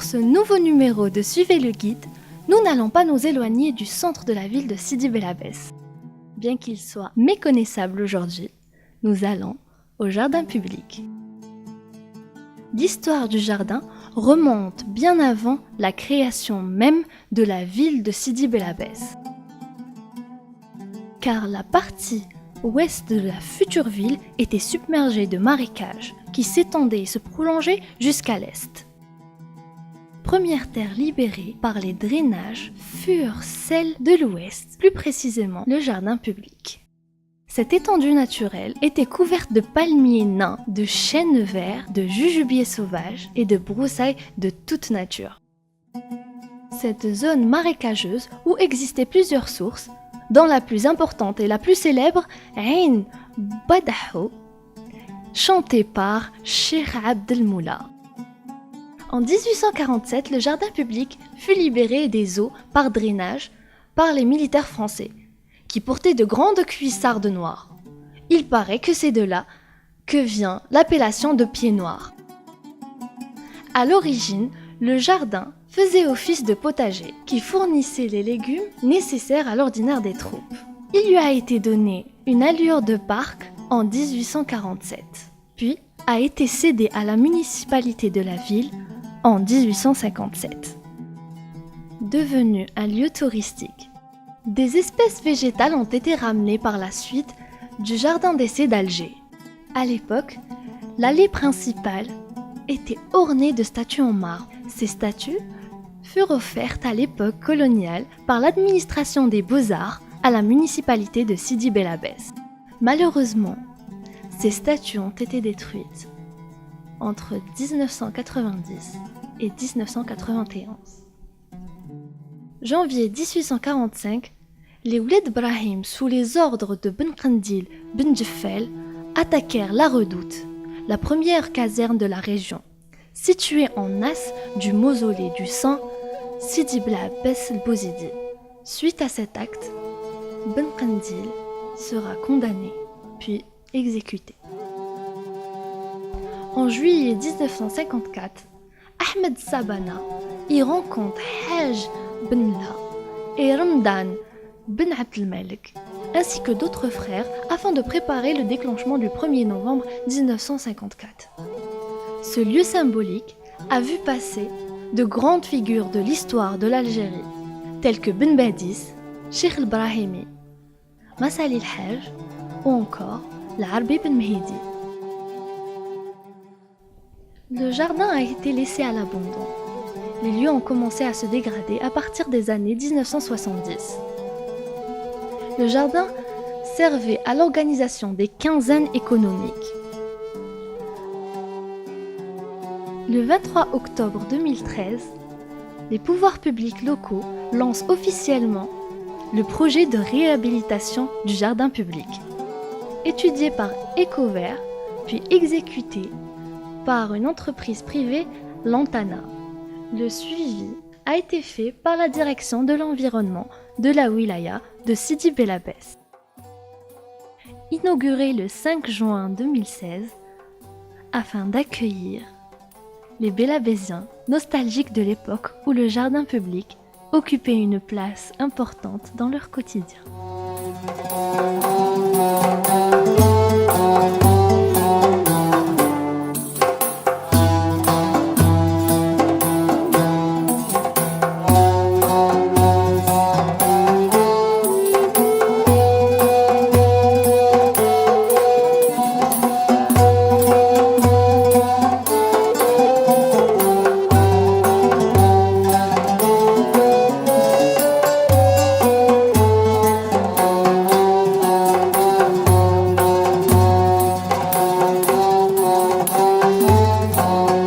Pour ce nouveau numéro de Suivez le guide, nous n'allons pas nous éloigner du centre de la ville de Sidi Bel Abbès. Bien qu'il soit méconnaissable aujourd'hui, nous allons au jardin public. L'histoire du jardin remonte bien avant la création même de la ville de Sidi Bel Abbès. Car la partie ouest de la future ville était submergée de marécages qui s'étendaient et se prolongeaient jusqu'à l'est. Premières terres libérées par les drainages furent celles de l'ouest, plus précisément le jardin public. Cette étendue naturelle était couverte de palmiers nains, de chênes verts, de jujubiers sauvages et de broussailles de toute nature. Cette zone marécageuse où existaient plusieurs sources, dont la plus importante et la plus célèbre, Ain Badaho, chantée par Cheikh Abdel Moula. En 1847, le jardin public fut libéré des eaux par drainage par les militaires français, qui portaient de grandes cuissardes noires. Il paraît que c'est de là que vient l'appellation de pied noir. À l'origine, le jardin faisait office de potager qui fournissait les légumes nécessaires à l'ordinaire des troupes. Il lui a été donné une allure de parc en 1847, puis a été cédé à la municipalité de la ville en 1857. Devenu un lieu touristique, des espèces végétales ont été ramenées par la suite du jardin d'essai d'Alger. À l'époque, l'allée principale était ornée de statues en marbre. Ces statues furent offertes à l'époque coloniale par l'administration des Beaux-Arts à la municipalité de Sidi Bel Abbès. Malheureusement, ces statues ont été détruites entre 1990 et 1991. Janvier 1845, les Ouled Brahim, sous les ordres de Ben Qandil Ben Djeffel, attaquèrent la Redoute, la première caserne de la région, située en as du mausolée du saint Sidi Bel Abbès el-Bozidi. Suite à cet acte, Ben Qandil sera condamné, puis exécuté. En juillet 1954, Ahmed Sabana y rencontre Haj Ben Mla et Ramdan Ben Abdelmalek, ainsi que d'autres frères, afin de préparer le déclenchement du 1er novembre 1954. Ce lieu symbolique a vu passer de grandes figures de l'histoire de l'Algérie, telles que Ben Badis, Cheikh el-Brahimi, Massali el-Haj ou encore l'Arbi Ben Mehdi. Le jardin a été laissé à l'abandon. Les lieux ont commencé à se dégrader à partir des années 1970. Le jardin servait à l'organisation des quinzaines économiques. Le 23 octobre 2013, les pouvoirs publics locaux lancent officiellement le projet de réhabilitation du jardin public, étudié par Ecovert, puis exécuté par une entreprise privée, Lantana. Le suivi a été fait par la direction de l'environnement de la wilaya de Sidi Bel Abbès. Inauguré le 5 juin 2016, afin d'accueillir les Bel-Abbésiens nostalgiques de l'époque où le jardin public occupait une place importante dans leur quotidien.